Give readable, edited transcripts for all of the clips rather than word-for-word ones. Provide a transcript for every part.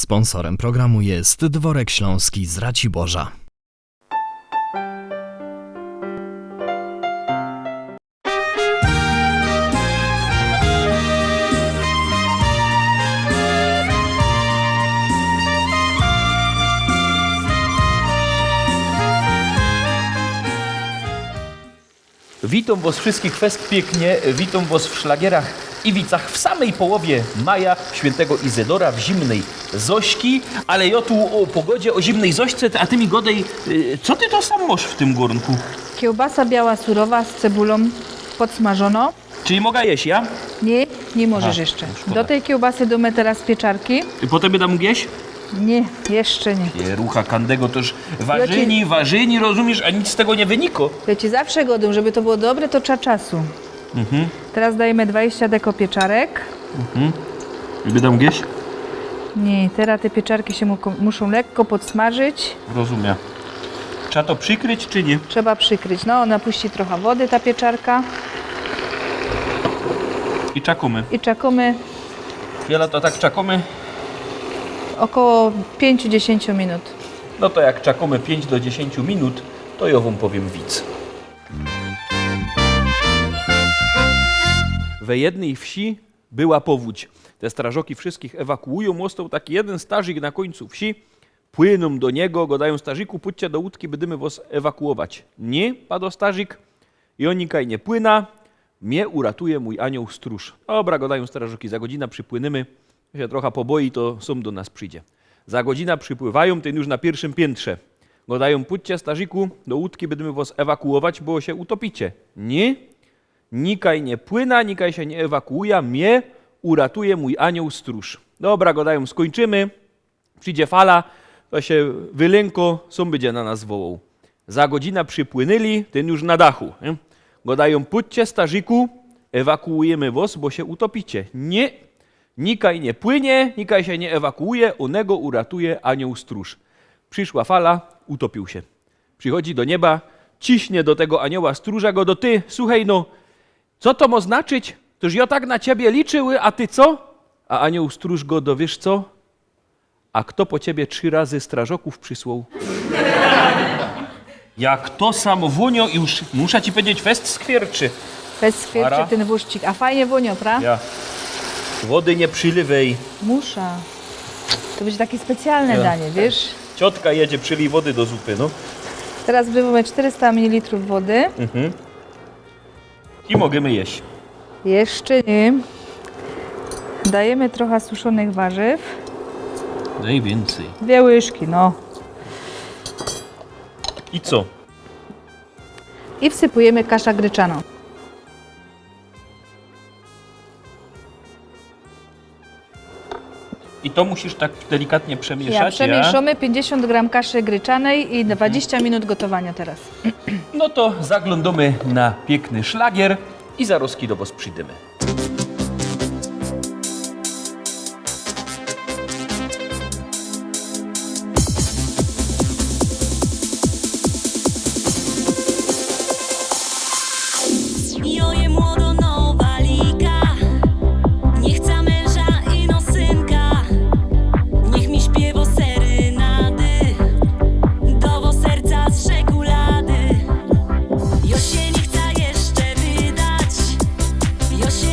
Sponsorem programu jest Dworek Śląski z Raciborza. Witam was wszystkich fest pięknie, witam was w Szlagierach i Wicach w samej połowie maja świętego Izydora w zimnej Zośki, ale ja tu o pogodzie, o zimnej Zośce, a ty mi godej, co ty to sam masz w tym garnku? Kiełbasa biała surowa z cebulą podsmażono. Czyli mogę jeść, ja? Nie możesz jeszcze. szkoda. Do tej kiełbasy damy teraz pieczarki. I potem dam jeść? Nie, jeszcze nie. Rucha Kandego toż warzyni, rozumiesz, a nic z tego nie wyniko. Ja ci zawsze godę, żeby to było dobre, to trzeba czasu. Teraz dajemy 20 deko pieczarek. I dam jeść? Nie, teraz te pieczarki się muszą lekko podsmażyć. Rozumiem. Trzeba to przykryć, czy nie? Trzeba przykryć. No, ona puści trochę wody, ta pieczarka. I czakamy. I czekamy Wiele to tak czakamy. około 5-10 minut. No to jak czakamy 5 do 10 minut, to ja wam powiem widz. We jednej wsi była powódź. Te strażoki wszystkich ewakuują. Został taki jeden strażnik na końcu wsi. Płyną do niego, godają strażniku, pójdźcie do łódki, będziemy was ewakuować. Nie, padł strażnik. I oni kaj nie płyna. Mnie uratuje mój anioł stróż. Dobra, godają strażoki, za godzinę przypłyniemy. Jak się trochę poboi, to sam do nas przyjdzie. Za godzinę przypływają, ten już na pierwszym piętrze. Godają, pójdźcie strażniku, do łódki będziemy was ewakuować, bo się utopicie. Nie, nikaj nie płyna, nikaj się nie ewakuuje, mnie uratuje mój anioł stróż. Dobra, godają, skończymy, przyjdzie fala, to się wylęko, sam będzie na nas wołał. Za godzinę przypłynęli, ten już na dachu. Nie? Godają, pójdźcie strażniku, ewakuujemy was, bo się utopicie. Nie, nikaj nie płynie, nikaj się nie ewakuuje, onego uratuje anioł stróż. Przyszła fala, utopił się. Przychodzi do nieba, ciśnie do tego anioła stróża go do ty, słuchaj no, co to ma znaczyć? Toż ja tak na ciebie liczyły, a ty co? A anioł stróż go do wiesz co? A kto po ciebie 3 razy strażoków przysłał? Jak to samo wunio, już muszę ci powiedzieć, fest skwierczy. Bez skwierczy Para. ten wuszcik. A fajnie wonio, prawda? Ja. Wody nie przyliwej. Musza. To będzie takie specjalne danie, wiesz? Ciotka jedzie, przylij wody do zupy, no. Teraz wlewamy 400 ml wody. I możemy jeść. Jeszcze nie. Dajemy trochę suszonych warzyw. Najwięcej. 2 łyżki, no. I co? I wsypujemy kaszę gryczaną. I to musisz tak delikatnie przemieszać, Ja przemieszamy 50 gram kaszy gryczanej i 20 minut gotowania teraz. No to zaglądamy na piękny szlagier i zaraz do was przyjdziemy. Joje młodo nowa lika, nie chce męża i no synka. Niech mi śpiewo serynady, dowo serca z czekolady. Jo się nie chce jeszcze wydać, jo się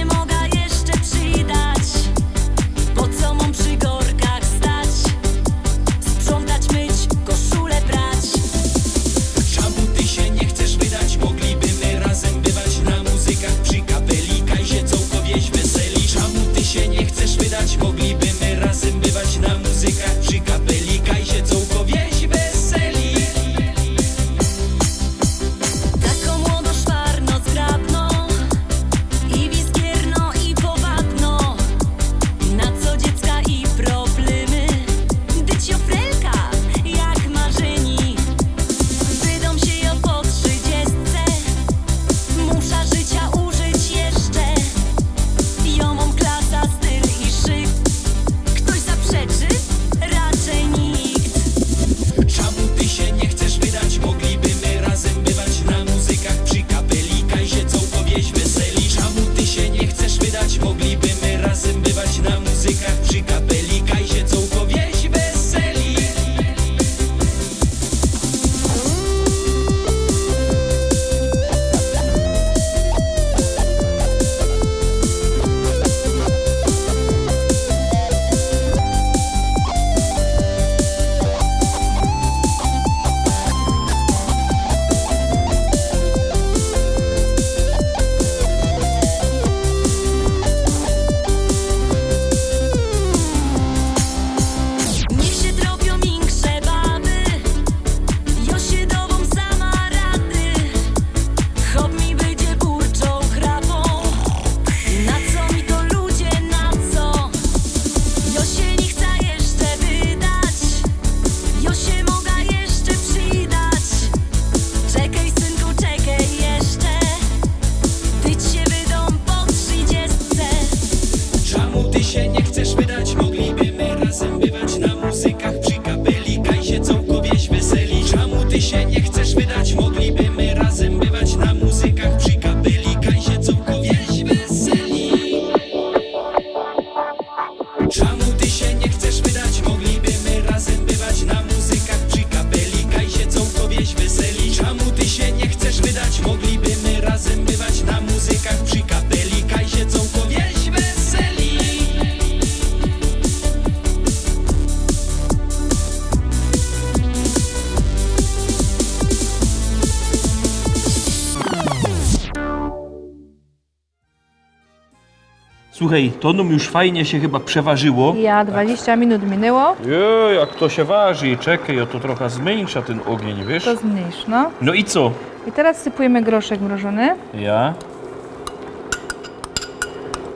Słuchaj, to nam już fajnie się chyba przeważyło. Ja 20 minut minęło, Jej, jak to się waży. Czekaj, to trochę zmniejsza ten ogień, wiesz? to zmniejsz, no. No i co? I teraz sypujemy groszek mrożony. Ja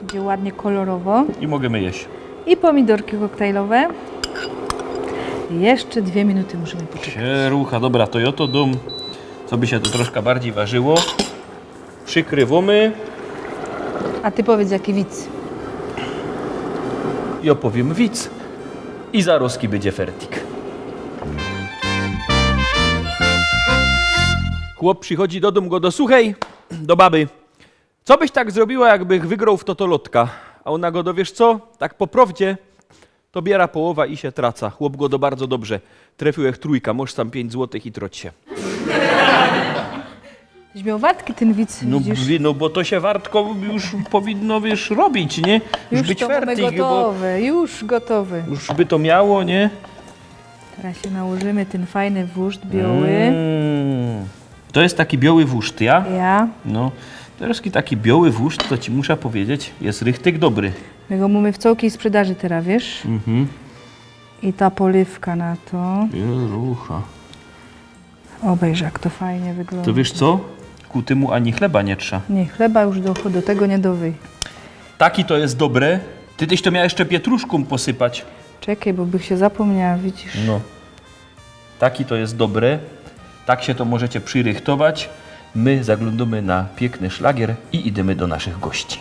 Będzie ładnie kolorowo. i możemy jeść. I pomidorki koktajlowe. Jeszcze 2 minuty musimy poczekać. Się rucha, dobra, to ja to dom, co by się to troszkę bardziej ważyło. Przykrywamy A ty powiedz jaki widz. i opowiem widz. I zaroski będzie fertik. Chłop przychodzi do domu, go do słuchaj, do baby. Co byś tak zrobiła, jakbych wygrał w totolotka? A ona go do, wiesz co, tak po prawdzie, to biera połowa i się traca. Chłop go do bardzo dobrze. Trafił jak trójka, możesz tam 5 złotych i troć się. Tyś miał wartki ten widz, No, widzisz? no bo to się wartko już powinno, wiesz, robić, nie? Już być to mamy fertik, bo gotowy, już gotowy. już by to miało, nie? Teraz się nałożymy ten fajny wóżd biały. To jest taki biały wóżd, ja? Ja. No, teraz taki biały wóżd, to ci muszę powiedzieć, jest rychtyk dobry. My go mamy w całkiej sprzedaży teraz, wiesz? I ta polywka na to. Rucha. Obejrz jak to fajnie wygląda. To wiesz co? Ku temu ani chleba nie trza. Nie, chleba już do tego nie dowyj. Taki to jest dobre. Ty tyś to miał jeszcze pietruszką posypać. Czekaj, bo bych się zapomniała, widzisz? No. Taki to jest dobre. Tak się to możecie przyrychtować. My zaglądamy na piękny szlagier i idziemy do naszych gości.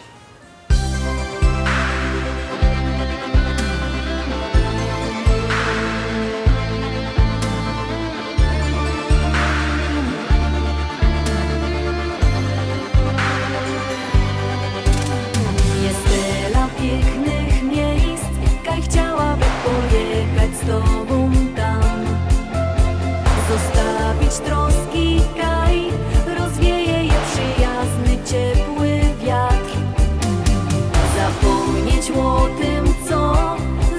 Jest tyle pięknych miejsc, kaj chciałaby pojechać z tobą tam. Zostawić troski, kaj rozwieje je przyjazny, ciepły wiatr. Zapomnieć o tym, co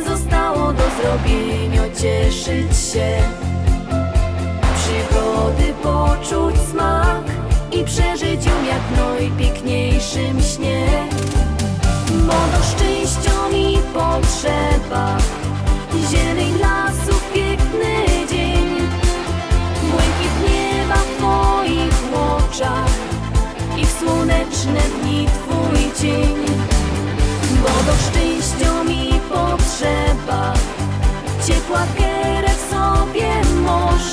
zostało do zrobienia, cieszyć się. Przygody poczuć smak i przeżyć ją jak najpiękniejszym śnie. Bo do szczęścia mi potrzeba zieleń lasów, piękny dzień, błękit nieba w twoich oczach i w słoneczne dni twój cień. Bo do szczęścia mi potrzeba ciepła kierę w sobie moż.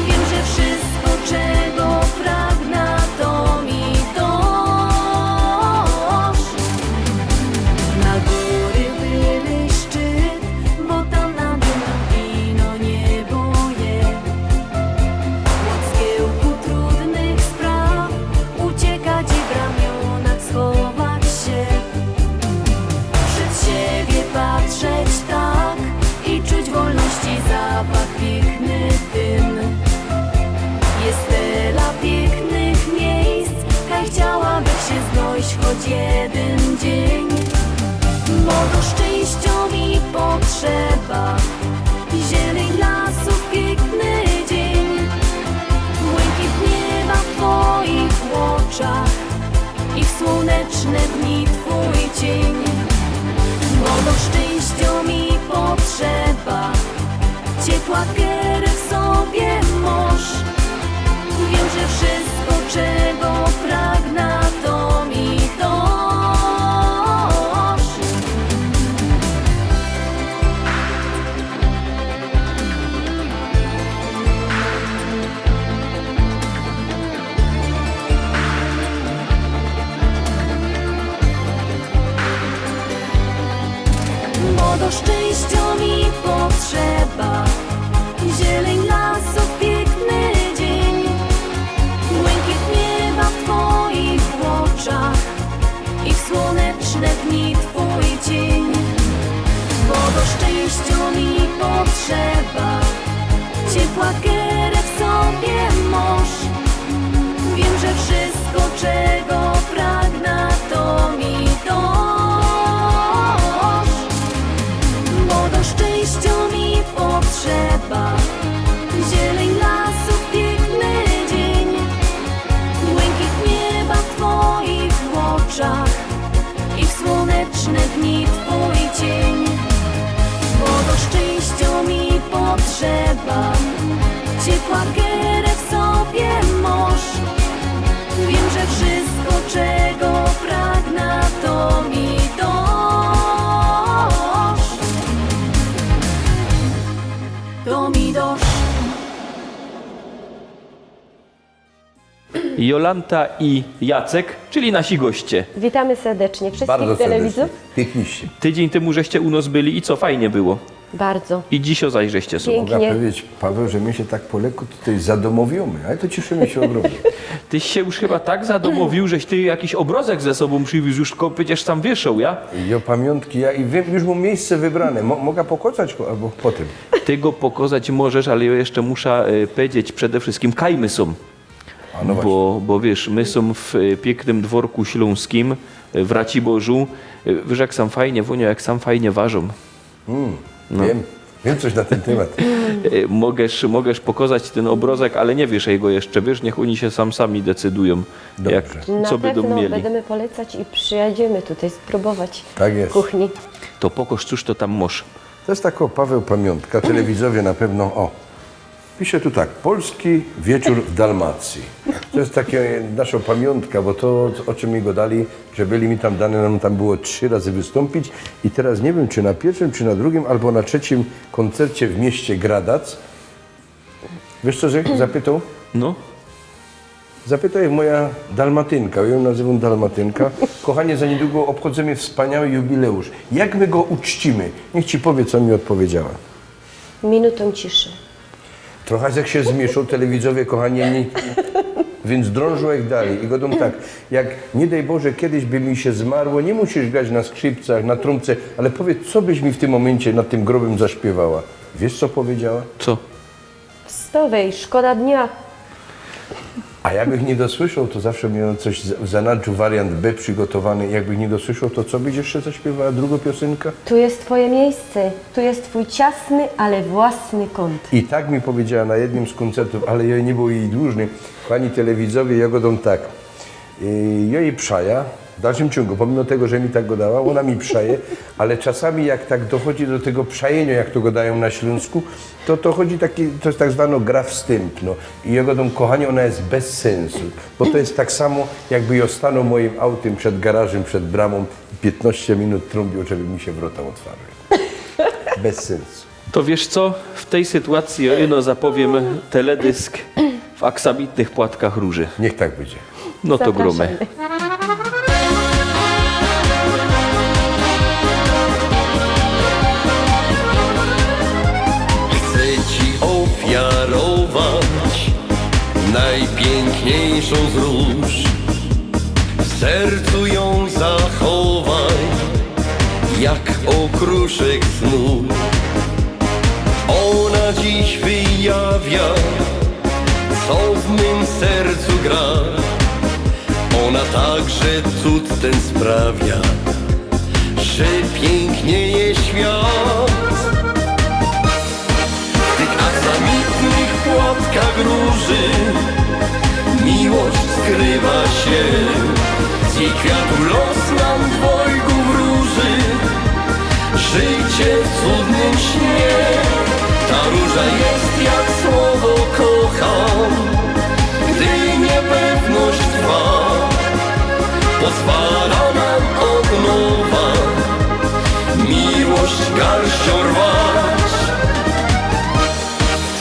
Wiem, że wszystko, czego pragnę, to mi dosz. Na góry były szczyt, bo tam na dół wino niebo je. Od zgiełku trudnych spraw uciekać i w ramionach schować się. Przed siebie patrzeć tak i czuć wolności zapach piękny dym. Jest tyle pięknych miejsc, kaj chciałaby się znojść choć jeden dzień. Bo do szczęścia mi potrzeba zieleń lasów, piękny dzień, błękit nieba w twoich oczach i w słoneczne dni twój cień. Bo do szczęścia mi potrzeba ciepła kierę w sobie moż. Wiem, że wszystko, czego pragnę, to mi dosz. Bo do szczęścia mi potrzeba zieleń lasów, piękny dzień, błękit nieba w twoich oczach i w słoneczne dni twój cień. Bo do szczęścia mi potrzeba ciepła kierę w sobie moż. Wiem, że wszystko, czego pragnę, to mi dosz. Bo do szczęścia mi potrzeba zieleń lasów, piękny dzień, błękit nieba w twoich oczach i w słoneczne to mi doszło. Jolanta i Jacek, czyli nasi goście. Witamy serdecznie wszystkich Bardzo telewidzów. serdecznie. Piękniście. Tydzień temu żeście u nas byli i co, fajnie było. Bardzo. I dzisiaj zajrzeście sobie. Pięknie. Mogę powiedzieć, Paweł, że my się tak po lekku tutaj zadomowiamy, ale to cieszymy się ogromnie. Tyś się już chyba tak zadomowił, żeś ty jakiś obrazek ze sobą przywiózł, już tylko przecież sam wieszał, ja? Jo pamiątki, ja i wiem, już mam miejsce wybrane. Mogę pokazać go albo potem. Ty go pokazać możesz, ale ja jeszcze muszę powiedzieć przede wszystkim, kajmy są. A no właśnie. Bo wiesz, my są w pięknym dworku śląskim, w Raciborzu. Wiesz, jak sam fajnie wonią, jak sam fajnie ważą. Wiem coś na ten temat. Mogesz pokazać ten obrazek, ale nie wiesz jego jeszcze, wiesz, niech oni się sami decydują, jak, Na co będą pewno mieli. będziemy polecać i przyjedziemy tutaj spróbować Tak jest. kuchni. To pokaż, cóż to tam masz. To jest taka Paweł pamiątka, telewidzowie na pewno, pisze tu tak, polski wieczór w Dalmacji. To jest takie nasza pamiątka, bo to, o czym mi go dali, że byli mi tam dane, nam tam było 3 razy wystąpić i teraz nie wiem, czy na pierwszym, czy na drugim, albo na 3. koncercie w mieście Gradac. Wiesz co, że zapytał? No, Zapytaj moja dalmatynka, ja ją nazywam dalmatynka. Kochanie, za niedługo obchodzimy wspaniały jubileusz. Jak my go uczcimy? Niech ci powie, co mi odpowiedziała. Minutą ciszy. Trochę jak się zmieszał, telewidzowie, kochani, więc drążą jak dalej. I godą tak, jak nie daj Boże, kiedyś by mi się zmarło, nie musisz grać na skrzypcach, na trąbce, ale powiedz, co byś mi w tym momencie nad tym grobem zaśpiewała. Wiesz, co powiedziała? co? Wstawaj, szkoda dnia. A jakbych nie dosłyszał, to zawsze miałem coś w zanadrzu, wariant B przygotowany. Jakbych nie dosłyszał, to co byś jeszcze zaśpiewała? Drugą piosenkę? Tu jest twoje miejsce. Tu jest twój ciasny, ale własny kąt. I tak mi powiedziała na jednym z koncertów, ale ja nie był jej dłużny. Pani telewidzowie, ja godą tak. Ja jej przaja, w dalszym ciągu, pomimo tego, że mi tak go dała, ona mi przaje, ale czasami jak tak dochodzi do tego przajenia, jak to go dają na Śląsku, to chodzi taki, to jest tak zwana gra wstępna. I ja godą, kochanie, ona jest bez sensu, bo to jest tak samo, jakby ja stanął moim autem przed garażem, przed bramą i 15 minut trąbił, żeby mi się wrota otwarły. Bez sensu. To wiesz co? W tej sytuacji ja zapowiem teledysk w aksamitnych płatkach róży. Niech tak będzie. No to gromy. Zapraszamy. Chcę ci ofiarować najpiękniejszą z róż. W sercu ją zachowaj, jak okruszek snu. Ona dziś wyjawia, co w mym sercu gra. Ona także cud ten sprawia, że pięknieje świat. W tych aksamitnych płatkach róży miłość skrywa się. Z jej kwiatu los nam dwojgu wróży, życie w cudnym śnie. Ta róża jest jak słowo kocham, gdy niepewność trwa. Pozwala nam od nowa miłość garścią rwać.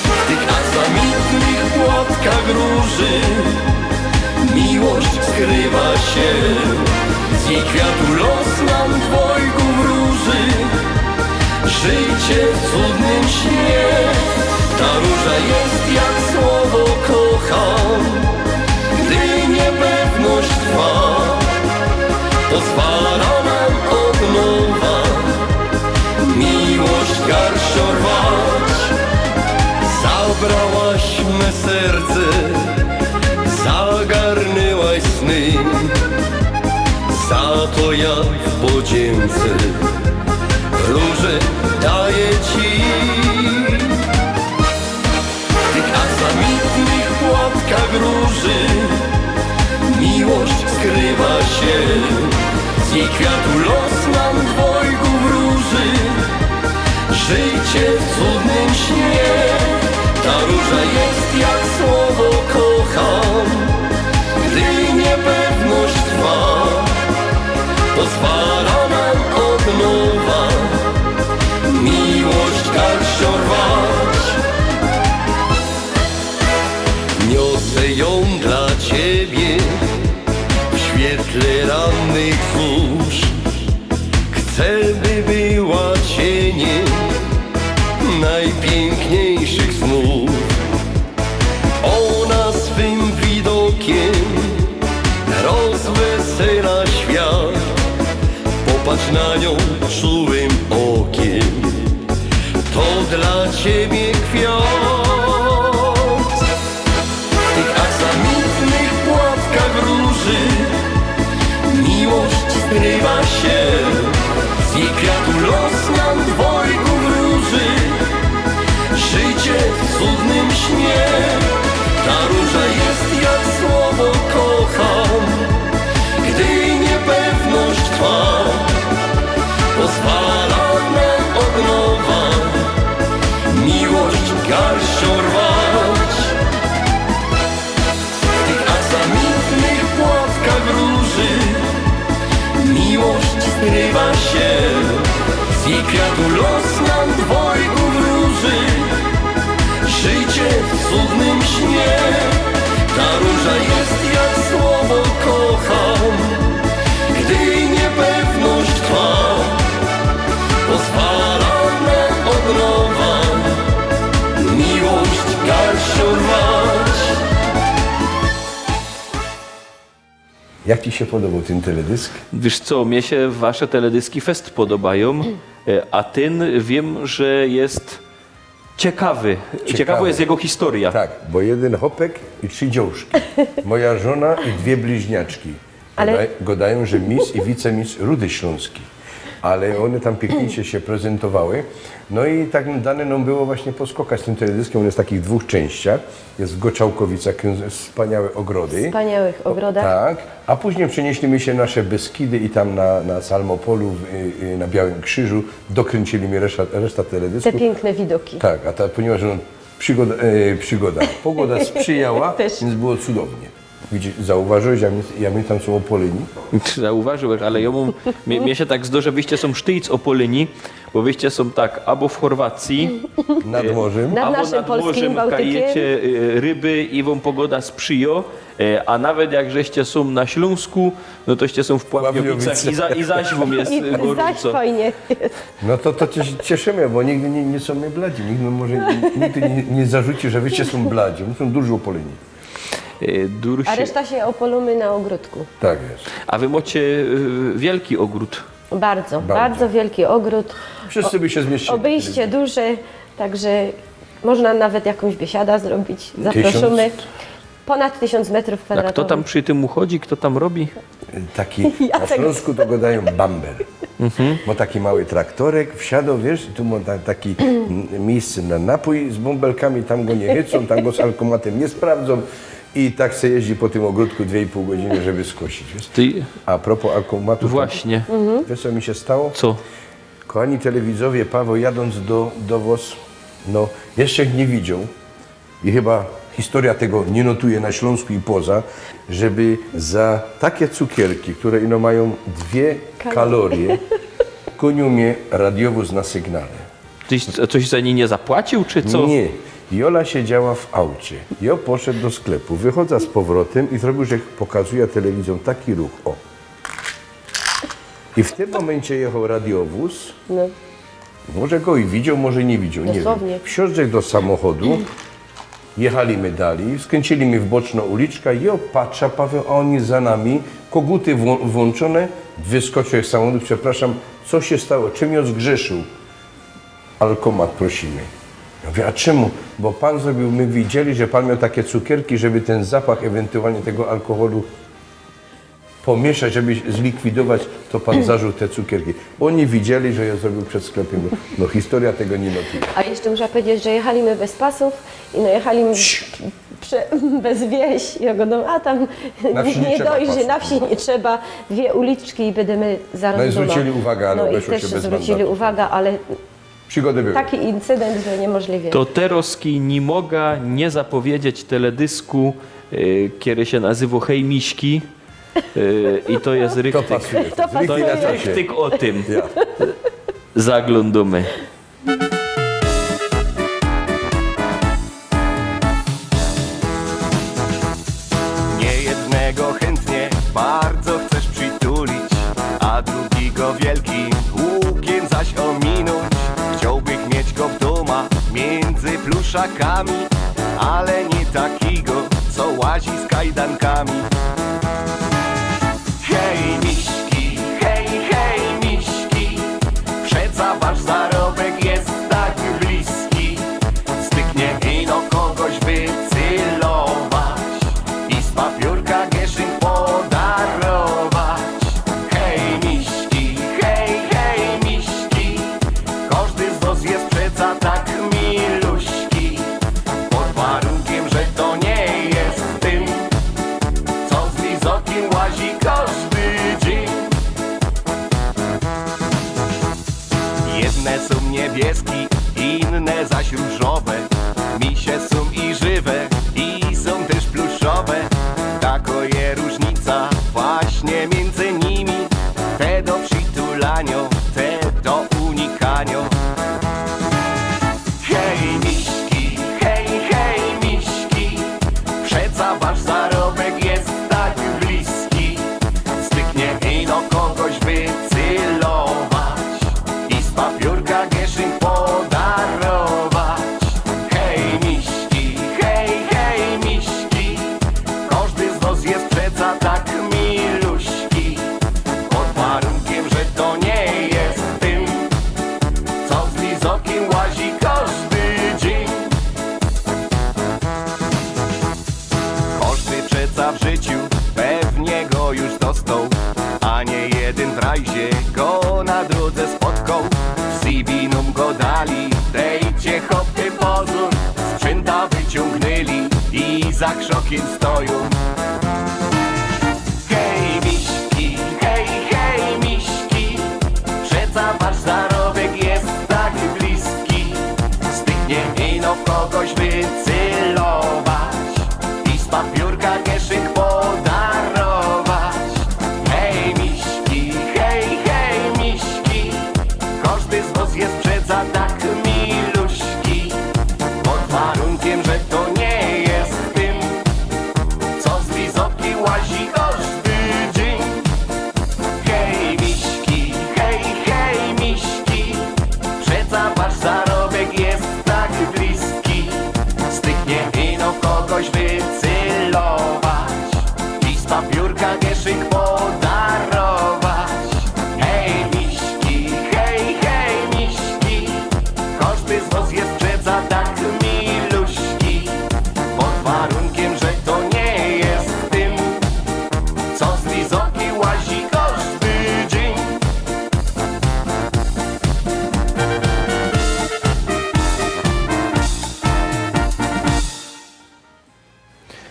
W tych aksamitnych płatkach róży miłość skrywa się. Z jej kwiatu los nam dwojgu wróży, życie w cudnym śnie. Ta róża jest jak słowo kocham, gdy niepewność trwa. Pozwala nam od nowa miłość garścią rwać. Zabrałaś me serce, zagarnęłaś sny. Za to ja w podzięce róże daję ci. W tych aksamitnych płatkach róży miłość skrywa się. Z jej kwiatu los nam dwojgu wróży, życie w cudnym śnie. Ta róża jest jak słowo kocham, gdy niepewność trwa. Pozwala nam od nowa miłość garścią rwać. dla ciebie kwiat. W tych aksamitnych płatkach róży miłość skrywa się. Z jej kwiatu los nam dwojgu wróży życie w cudnym śnie. Ta róża jest jak słowo kocham, gdy niepewność trwa, pozwala nam od nowa miłość garścią rwać. W tych aksamitnych płatkach róży miłość skrywa się. Z jej kwiatu los nam dwojgu wróży życie w cudnym śnie. Ta róża jest jak słowo kocham, gdy niepewność trwa, pozwala nam od nowa miłość garścią rwać. Jak ci się podobał ten teledysk? Wiesz co, mnie się wasze teledyski fest podobają, a ten wiem, że jest ciekawy. Ciekawa jest jego historia. Tak, bo jeden chopek i 3 dziążki. Moja żona i 2 bliźniaczki. Ale- Gadają, że mis i wicemis Rudy Śląski. Ale one tam pięknie się prezentowały. No i tak dane nam było właśnie poskokać z tym teledyskiem. On jest w takich 2 częściach. Jest w Goczałkowicach, wspaniałe ogrody. Wspaniałych ogrodach. Tak, a później przenieśliśmy się nasze Beskidy i tam na Salmopolu, na Białym Krzyżu. Dokręcili mi reszta teledysku. Te piękne widoki. Tak, ponieważ pogoda sprzyjała, Też. więc było cudownie. Widzisz, zauważyłeś, jak my tam są Opoleni? Zauważyłeś, ale mnie się tak zdo, że wyście są sztyjc Opolyni, bo wyście są tak, albo w Chorwacji, Nad morzem. Nad albo naszym nad polskim morzem Bałtykiem. kajecie ryby i wam pogoda sprzyja, a nawet jak żeście są na Śląsku, no toście są w Pławiowicach i zaś wam jest I zaś gorąco. fajnie jest. No to cieszymy, bo nigdy nie są my bladzi. Nigdy nie zarzuci, że wyście są bladzi. My są dużo Opoleni. Dursi. A reszta się opolimy na ogródku. Tak jest. A wy macie wielki ogród. Bardzo wielki ogród. Wszyscy by się zmieścili. Obejście duże, także można nawet jakąś biesiadę zrobić. Zapraszamy. Ponad 1000 metrów A kwadratowych. kto tam przy tym uchodzi, kto tam robi? Taki, na Śląsku to go dają bamber. Ma taki mały traktorek, wsiadł, wiesz, i tu ma taki miejsce na napój z bąbelkami, tam go nie chycą, tam go z alkomatem nie sprawdzą i tak se jeździ po tym ogródku 2,5 godziny, żeby skosić. Wiesz? Ty... A propos alkomatu, Właśnie. wiesz co mi się stało? Co? Kochani telewidzowie, Paweł jadąc do WOS, no jeszcze nie widział i chyba historia tego nie notuje na Śląsku i poza, żeby za takie cukierki, które ino mają 2 kalorie, koniu mnie radiowóz na sygnale. Tyś coś za nie zapłacił, czy co? Nie. Jola siedziała w aucie. Jo poszedł do sklepu, wychodza z powrotem i zrobił, że pokazuje telewizją taki ruch. O. I w tym momencie jechał radiowóz. No. Może go i widział, może nie widział, nie Dosłownie. wiem. Wsiądź do samochodu, jechaliśmy dalej, skręciliśmy w boczną uliczkę i patrzę, Paweł, a oni za nami, koguty włączone, wyskoczył z samochodu, przepraszam, co się stało, czym ją zgrzeszył? Alkomat prosimy. Ja mówię, a czemu? Bo pan zrobił, my widzieli, że pan miał takie cukierki, żeby ten zapach ewentualnie tego alkoholu pomieszać, żeby zlikwidować, to pan zażył te cukierki. Bo oni widzieli, że je zrobił przed sklepem. No historia tego nie notuje. A jeszcze muszę powiedzieć, że jechaliśmy bez pasów i no jechaliśmy bez wieś. I ja go no, a tam Na wsi nie nie trzeba dojdzie, pasów. na wsi nie trzeba, 2 uliczki i będziemy zaraz No i doma. zwrócili uwagę, ale no i obeszło też się bez zwrócili mandatu. uwagę, ale Przygody były. taki incydent, że niemożliwie. To Teroski nie mogła nie zapowiedzieć teledysku, który się nazywa Hej Miśki. I to jest To rychtyk. pasuje. To Zwykli pasuje. na czasie. Rychtyk o tym. Ja. Zaglądamy. Niejednego chętnie bardzo chcesz przytulić, a drugiego wielkim łukiem zaś ominąć. Chciałbyś mieć go w domu między pluszakami, ale nie takiego, co łazi z kajdankami. Hej miśki, hej miśki, przeca wasz zarobek jest tak bliski. te zaś różowe. Misie są i żywe, i są też pluszowe. Tako je różnica właśnie między nimi. Te do przytulanio, te do unikania. Hej miśki, hej miśki, przeca wasz zarobek jest tak bliski. Styknie ino kogoś wycylować i z papiórka gieszyn podarować. Hej miśki, każdy z was jest przeca tak miluśki. Pod warunkiem, że to nie jest tym, co z lizokiem łazi każdy dzień. Każdy przeca w życiu pewnie go już dostał, a nie jeden w rajzie go na drodze spotkał. W Sibinum go dali, dejcie hopy pozór, sprzęta wyciągnęli i za krzokiem stoją. Hej miśki, przeca wasz zarobek jest tak bliski. Styknie ino kogoś wycylować i z papiórka gieszyn podarować. Hej miśki, każdy z was jest przeca tak miluśki. Pod warunkiem, że to nie jest tym, co z lizoki łazi każdy dzień. Hej miśki, przeca wasz zarobek jest tak bliski. Styknie ino kogoś wycylować i z papiórka gieszyn podarować. Hej miśki, każdy z was jest przeca tak miluśki. Pod warunkiem, że to nie jest tym, co z lizoki łazi każdy dzień.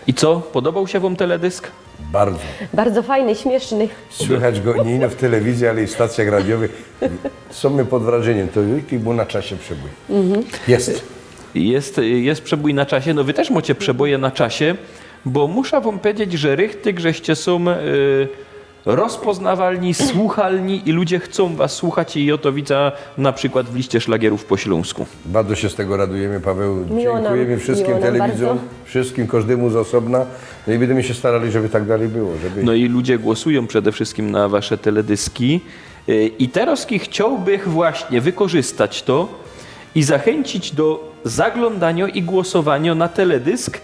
I co? Podobał się wam teledysk? Bardzo. Bardzo fajny, śmieszny. Słychać go nie ino w telewizji, ale i w stacjach radiowych. Są my pod wrażeniem. To jaki był na czasie przebój. Jest przebój na czasie. No wy też macie przeboje na czasie, bo muszę wam powiedzieć, że rychtyk, żeście są rozpoznawalni, słuchalni i ludzie chcą was słuchać i oto widzę na przykład w liście szlagierów po śląsku. Bardzo się z tego radujemy, Paweł. Miło Dziękujemy nam, wszystkim miło nam telewidzom, bardzo. wszystkim, każdemu z osobna. No i będziemy się starali, żeby tak dalej było. Żeby... No i ludzie głosują przede wszystkim na wasze teledyski. I teraz chciałbym właśnie wykorzystać to i zachęcić do zaglądania i głosowania na teledysk,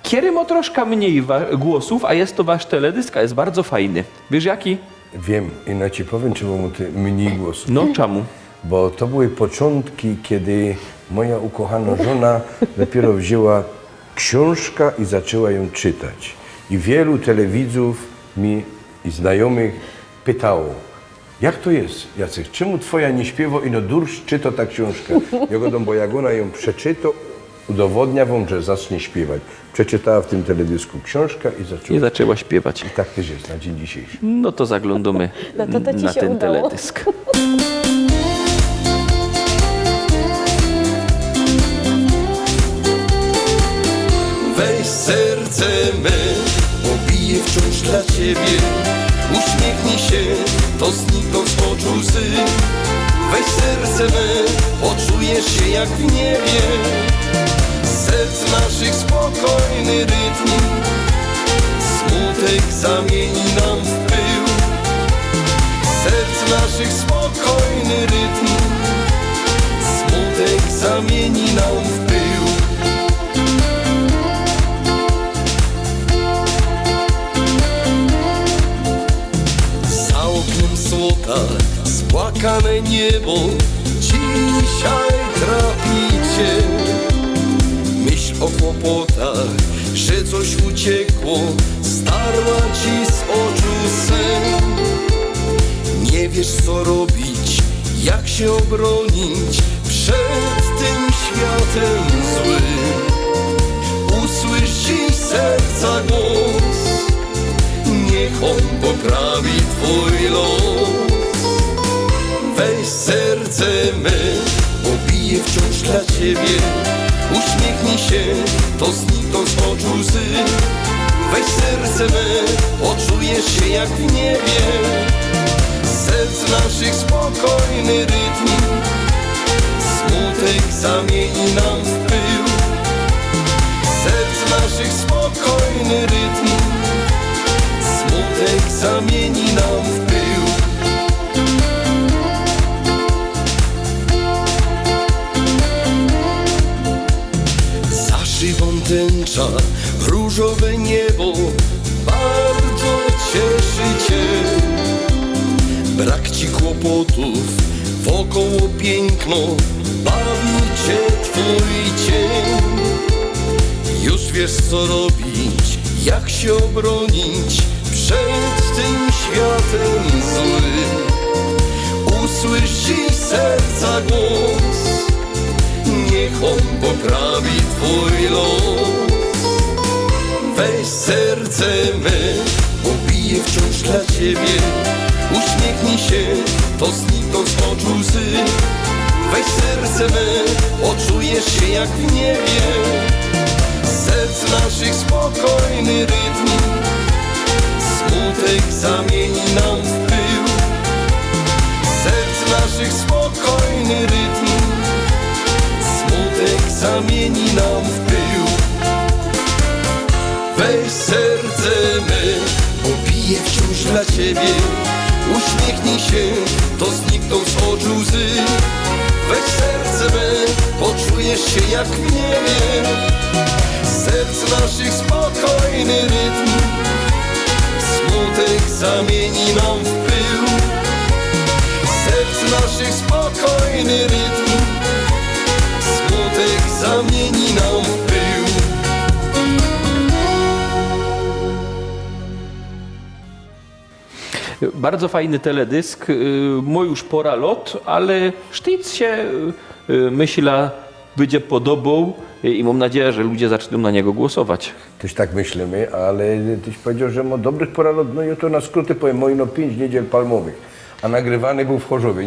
kiedy ma troszkę mniej głosów, a jest to wasz teledysk, a jest bardzo fajny. Wiesz jaki? Wiem i na ci powiem, czemu mu ty mniej głosów. No czemu? Bo to były początki, kiedy moja ukochana żona dopiero wzięła książkę i zaczęła ją czytać. I wielu telewidzów mi i znajomych pytało, jak to jest, Jacek, czemu twoja nie śpiewa i no dursz czyta ta książka? Ja godą, bo jak ona ją przeczyta, udowodnia wam, że zacznie śpiewać. Przeczytała w tym teledysku książkę i zaczęła śpiewać. I tak też jest na dzień dzisiejszy. No to zaglądamy No to ci na się ten udało. teledysk. Weź serce me, obije wciąż dla ciebie. Uśmiechnij się, to znikną z oczu łzy. Weź serce me, poczujesz się jak w niebie. Z serc naszych spokojny rytm, smutek zamieni nam w pył. Z serc naszych spokojny rytm, smutek zamieni nam w pył. Słota, spłakane niebo dzisiaj trapi cię. Myśl o kłopotach, że coś uciekło, starła ci z oczu sen. Nie wiesz co robić, jak się obronić przed tym światem złym. Usłysz dziś serca głos, niech on poprawi twój los. Weź serce me, obije w wciąż dla ciebie. Uśmiechnij się, to znikną z oczu łzy. Weź serce me, poczujesz się jak w niebie. Serc naszych spokojny rytm, smutek zamieni nam w pył. Serc naszych spokojny rytm, smutek zamieni nam w pył. Za szybą tęcza, różowe niebo bardzo cieszy cię. Brak ci kłopotów, wokoło piękno, bawi cię twój cień. Już wiesz co robić, jak się obronić przed tym światem złym. Usłysz dziś serca głos, niech on poprawi twój los. Weź serce me, bo bije wciąż dla ciebie. Uśmiechnij się, to znikną z oczu łzy. Weź serce me, poczujesz się jak w niebie. Serc naszych spokojny rytm, smutek zamieni nam w pył. Serc naszych spokojny rytm, smutek zamieni nam w pył. Weź serce me, bo bije wciąż dla ciebie. Uśmiechnij się, to znikną z oczu łzy. Weź serce me, poczujesz się jak w niebie. Serc naszych spokojny rytm, smutek zamieni nam w pył. Serc naszych spokojny rytm, smutek zamieni nam w pył. Bardzo fajny teledysk, mój już pora lot, ale sztyc się myśla będzie podobał i mam nadzieję, że ludzie zaczną na niego głosować. Też tak myślimy, ale tyś powiedział, że ma dobrych poralot, no i to na skróty powiem, moino 5 niedziel palmowych, a nagrywany był w Chorzowie,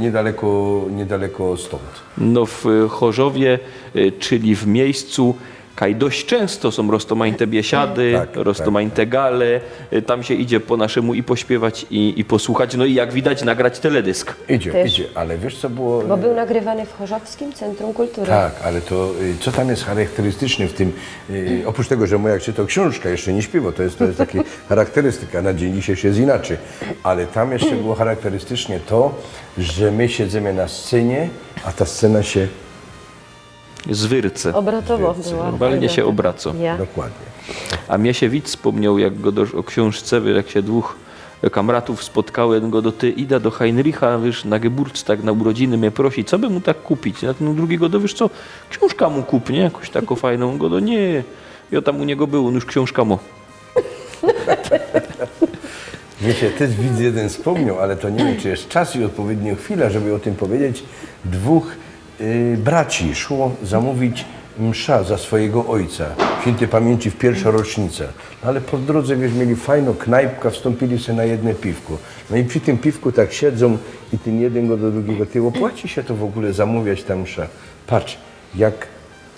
niedaleko stąd. No w Chorzowie, czyli w miejscu, kaj dość często są roztomańte biesiady, Tak, roztomańte gale, tam się idzie po naszemu i pośpiewać i posłuchać, no i jak widać nagrać teledysk. Idzie, Też. ale wiesz co było... Bo był nagrywany w Chorzowskim Centrum Kultury. Tak, ale to co tam jest charakterystyczne w tym, oprócz tego, że moja czytał książka, jeszcze nie śpiewał, to jest taka charakterystyka, na dzień dzisiejszy jest inaczej, ale tam jeszcze było charakterystycznie to, że my siedzimy na scenie, a ta scena się Zwyrce. Obratowo była. Normalnie się obraca. Ja. dokładnie. A mnie się widz wspomniał, jak go o książce, jak się dwóch kamratów spotkałem, go do ty ida do Heinricha, wiesz, na Geburtstag, na urodziny mnie prosi, co by mu tak kupić? Na ten drugiego, do wiesz co, książka mu kup, nie? Jakąś taką fajną. Go do nie, ja tam u niego był, on już książka mu. Mnie się też widz jeden wspomniał, ale to nie wiem, czy jest czas i odpowiednia chwila, żeby o tym powiedzieć. Dwóch braci szło zamówić msza za swojego ojca, świętej pamięci w pierwsza rocznica. No ale po drodze, wiesz, mieli fajną knajpkę, wstąpili sobie na jedno piwko. No i przy tym piwku tak siedzą i ten jeden go do drugiego, ty opłaci się to w ogóle zamówiać ta msza. Patrz, jak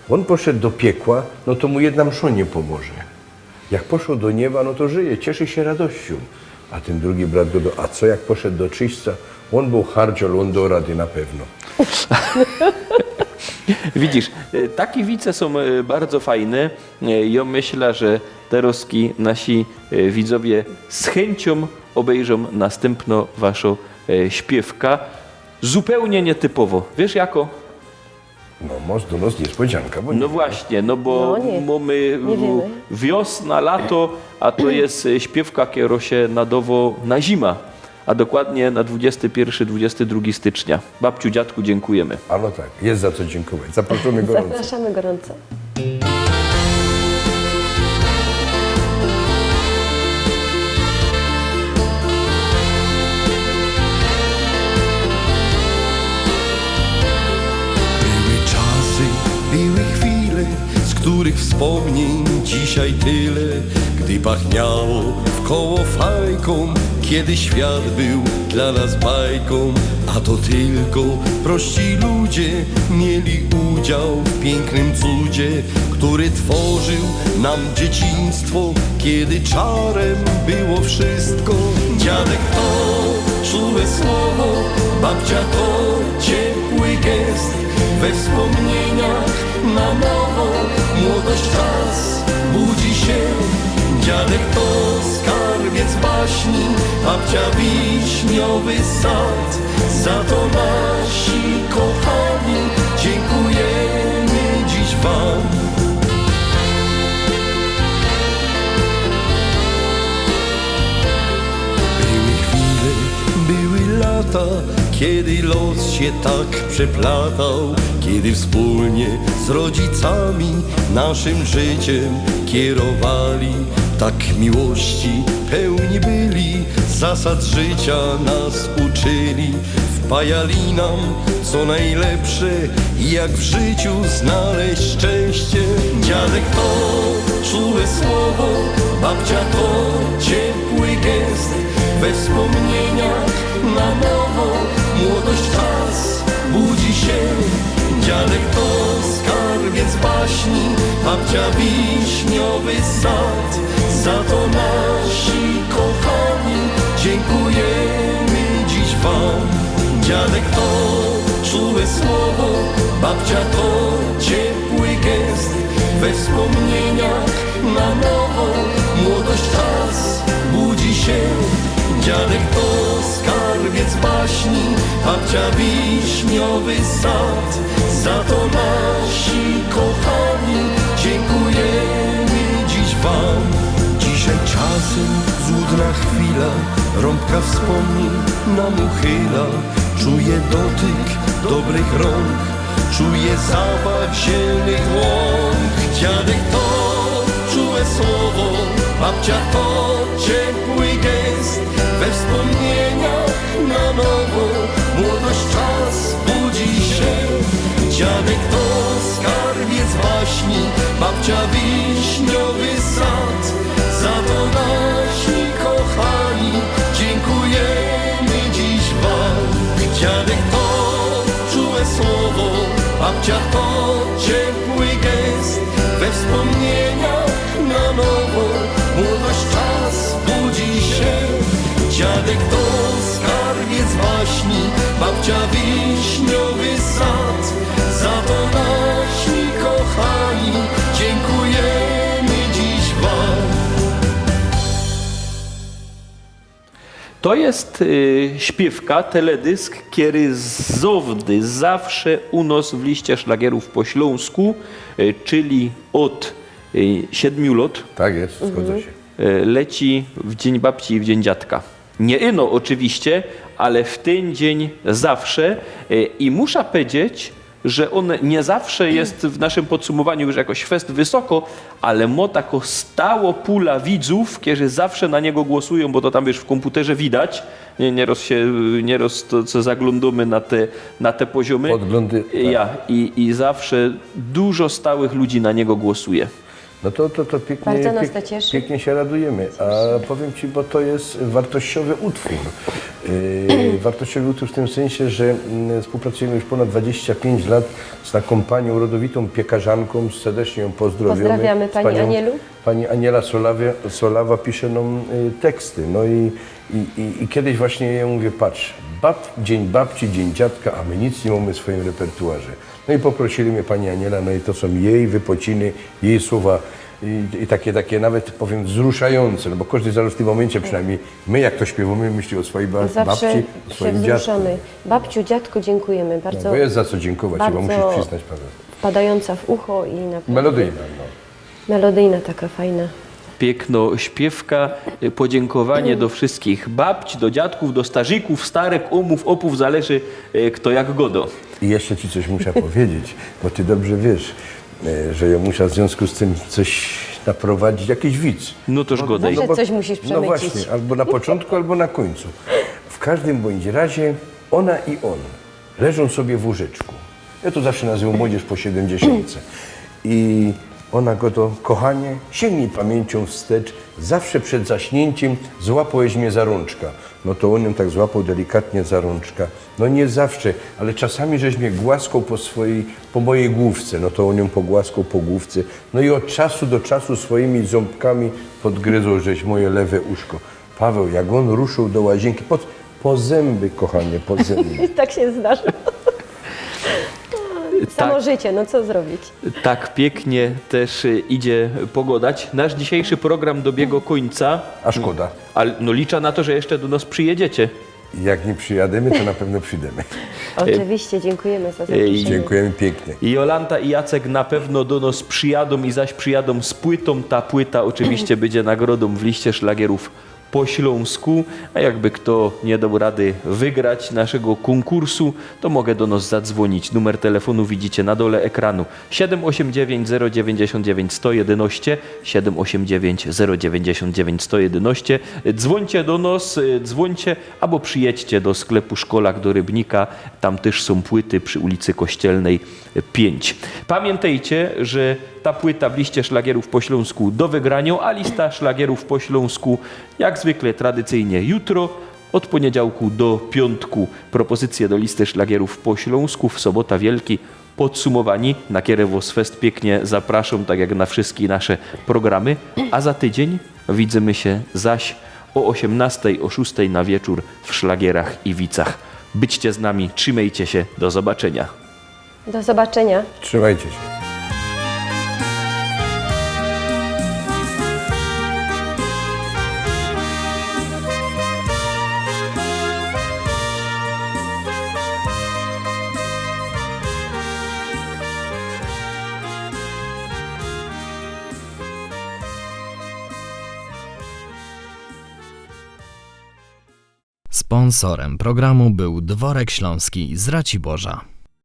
on poszedł do piekła, no to mu jedna msza nie pomoże. Jak poszedł do nieba, no to żyje, cieszy się radością. A ten drugi brat go a co jak poszedł do czyśćca? On był hardziol, on do rady na pewno. Widzisz, takie wice są bardzo fajne. Ja myślę, że teroski nasi widzowie z chęcią obejrzą następno waszą śpiewka. Zupełnie nietypowo. Wiesz jako? No, most do nos niespodzianka, bo No nie. właśnie, no bo No nie, mamy nie wiemy. wiosna, lato, a to jest śpiewka, która się nadowo na zima, a dokładnie na 21-22 stycznia. Babciu, dziadku, dziękujemy. A no tak, jest za co dziękować. Zapraszamy gorąco. Zapraszamy gorąco. Były czasy, były chwile, z których wspomnień dzisiaj tyle, gdy pachniało wkoło fajką, kiedy świat był dla nas bajką, a to tylko prości ludzie mieli udział w pięknym cudzie, który tworzył nam dzieciństwo, kiedy czarem było wszystko. Dziadek to czułe słowo, babcia to ciepły gest, we wspomnieniach na nowo młodość czas budzi się. Dziadek to skarbiec baśni, babcia wiśniowy sad, za to nasi kochani dziękujemy dziś wam. Były chwile, były lata, kiedy los się tak przeplatał, kiedy wspólnie z rodzicami naszym życiem kierowali. Tak miłości pełni byli, zasad życia nas uczyli, wpajali nam co najlepsze i jak w życiu znaleźć szczęście. Dziadek to czułe słowo, babcia to ciepły gest, we wspomnieniach na nowo młodość czas budzi się. Dziadek to skarbiec baśni, babcia wiśniowy sad, za to nasi kochani dziękujemy dziś wam. Dziadek to czułe słowo, babcia to ciepły gest, we wspomnieniach na nowo młodość czas budzi się. Dziadek to skarbiec baśni, babcia wiśniowy sad, za to nasi kochani dziękujemy dziś wam. Dzisiaj czasem złudna chwila, rąbka wspomnień nam uchyla. Czuję dotyk dobrych rąk, czuję zapach zielnych łąk. Dziadek to czułe słowo, babcia to ciepły gest, we wspomnieniach na nowo młodość czas budzi się. Dziadek to skarbiec baśni, babcia wiśniowy sad, za to nasi kochani dziękujemy dziś wam. Dziadek to czułe słowo, babcia to ciepły gest, we wspomnieniach na nowo młodość czas budzi się. Dziadek to skarbiec baśni, babcia wiśniowy sad, za to nasi kochani dziękujemy dziś wam. To jest śpiewka, teledysk, który zowdy zawsze u nas w liście szlagierów po śląsku, czyli od 7 lat. Tak jest, zgodzę się. Leci w dzień babci i w dzień dziadka. Nie ino oczywiście, ale w ten dzień zawsze. I muszę powiedzieć, że on nie zawsze jest w naszym podsumowaniu już jakoś fest wysoko, ale ma taką stało pula widzów, którzy zawsze na niego głosują, bo to tam wiesz w komputerze widać. Nieraz to co zaglądamy na te poziomy. Podglądy. Tak. Ja, i zawsze dużo stałych ludzi na niego głosuje. No to pięknie, Bardzo nas to cieszy. pięknie się radujemy. A powiem Ci, bo to jest wartościowy utwór. Wartościowy utwór w tym sensie, że współpracujemy już ponad 25 lat z taką panią rodowitą piekarzanką. Serdecznie ją pozdrawiamy. Pozdrawiamy Pani Anielu. Pani Aniela Solawa pisze nam teksty. No i kiedyś właśnie ja mówię, patrz, dzień babci, dzień dziadka, a my nic nie mamy w swoim repertuarze. No i poprosili mnie pani Aniela, no i to są jej wypociny, jej słowa i takie nawet powiem wzruszające, no bo każdy zaraz w tym momencie przynajmniej my jak to śpiewamy myśli o swojej babci, Zawsze o się swoim dziadku. wzruszamy. Babciu, dziadku dziękujemy No, bardzo. bo jest za co dziękować, bo musisz bardzo przyznać prawdę. wpadająca w ucho i naprawdę Melodyjna, no. melodyjna, taka fajna. Piękno śpiewka, podziękowanie do wszystkich babci, do dziadków, do starzyków, starek, opów, zależy kto jak godo. I jeszcze Ci coś muszę powiedzieć, bo Ty dobrze wiesz, że ja muszę w związku z tym coś naprowadzić, jakiś widz. No toż godej. Zawsze coś musisz No przemycić. właśnie, albo na początku, albo na końcu. W każdym bądź razie ona i on leżą sobie w łóżeczku. Ja to zawsze nazywam młodzież po 70. I Ona go to, kochanie, sięgnij pamięcią wstecz, zawsze przed zaśnięciem złapałeś mnie za rączka. No to on ją tak złapał delikatnie za rączka. No nie zawsze, ale czasami żeś mnie głaskał po mojej główce. No to on ją pogłaskał po główce. No i od czasu do czasu swoimi ząbkami podgryzł żeś moje lewe uszko. Paweł, jak on ruszył do łazienki, po zęby, kochanie, po zęby. Tak się zdarzyło. Samo życie, no co zrobić? Tak pięknie też idzie pogodać. Nasz dzisiejszy program dobiegł końca. A szkoda. Ale no liczę na to, że jeszcze do nas przyjedziecie. Jak nie przyjademy, to na pewno przyjdziemy. Oczywiście, dziękujemy za zaproszenie. Dziękujemy pięknie. I Jolanta i Jacek na pewno do nas przyjadą i zaś przyjadą z płytą. Ta płyta oczywiście będzie nagrodą w liście szlagierów po śląsku, a jakby kto nie dał rady wygrać naszego konkursu, to mogę do nas zadzwonić. Numer telefonu widzicie na dole ekranu 789 099 111 789 099 111. Dzwońcie do nas, dzwońcie albo przyjedźcie do sklepu Szkolak do Rybnika, tam też są płyty przy ulicy Kościelnej 5. Pamiętajcie, że ta płyta w liście szlagierów po śląsku do wygrania, a lista szlagierów po śląsku jak zwykle tradycyjnie jutro, od poniedziałku do piątku. Propozycje do listy szlagierów po śląsku, w sobota wielki podsumowani. Na Kierewos Fest pięknie zapraszam, tak jak na wszystkie nasze programy. A za tydzień widzimy się zaś o 18, o 6 na wieczór w Szlagierach i Wicach. Byćcie z nami, trzymajcie się, do zobaczenia. Do zobaczenia. Trzymajcie się. Sponsorem programu był Dworek Śląski z Raciborza.